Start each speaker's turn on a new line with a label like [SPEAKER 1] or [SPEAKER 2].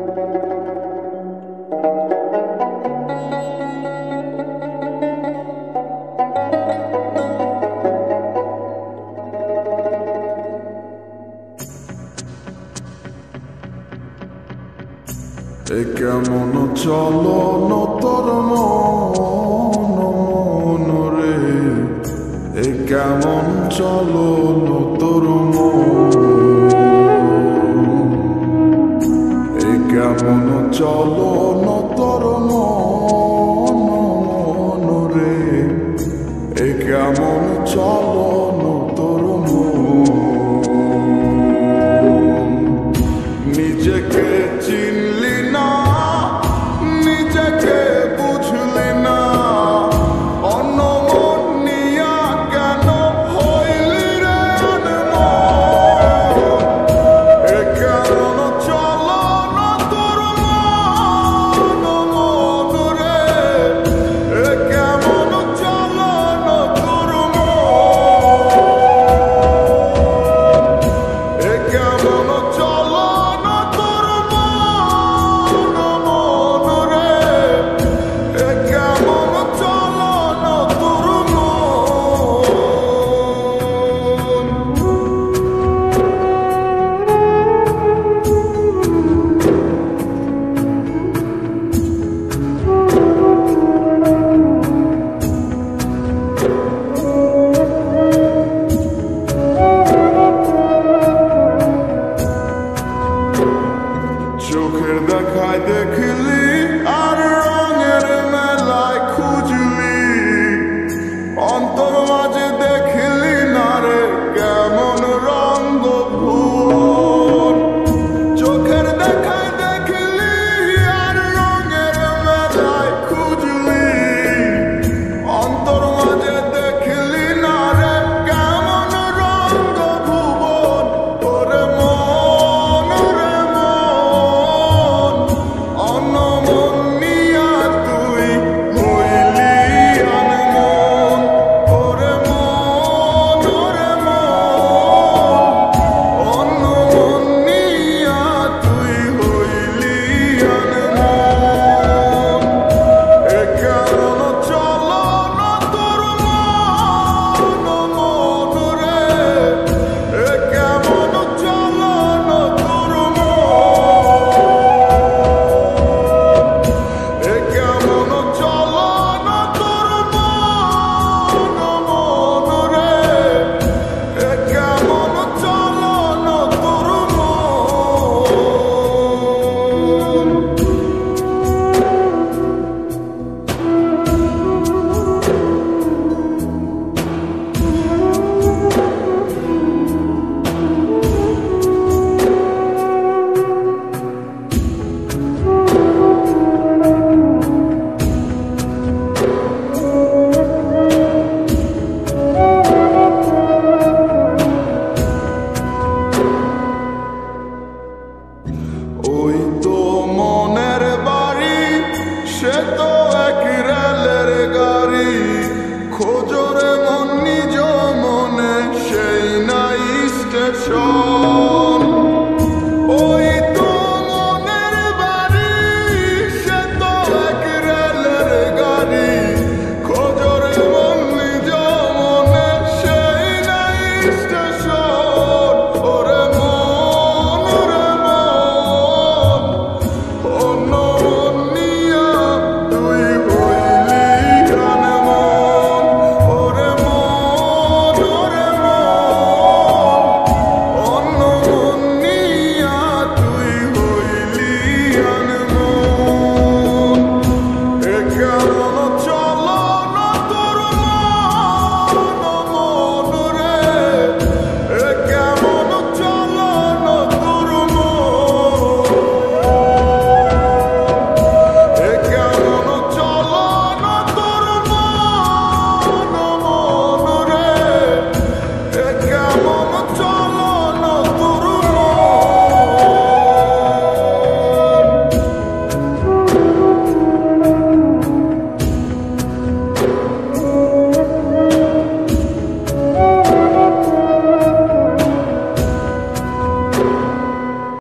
[SPEAKER 1] এ কেমন চলন তোর মন রে, এ কেমন চলন তোর মন, এ কেমন চলন তোর মন রে, এ কেমন চলন তোর মন। নিজেকে চিনলি না, নিজেকে বুঝলি না, অন্য মন নিয়া কেন হইলি রে অনমন। এ কেমন চলন তোর মন রে, এ কেমন চলন তোর মন, এ কেমন চলন তোর মন রে, এ কেমন চলন তোর মন। চোখের দেখায় দেখলি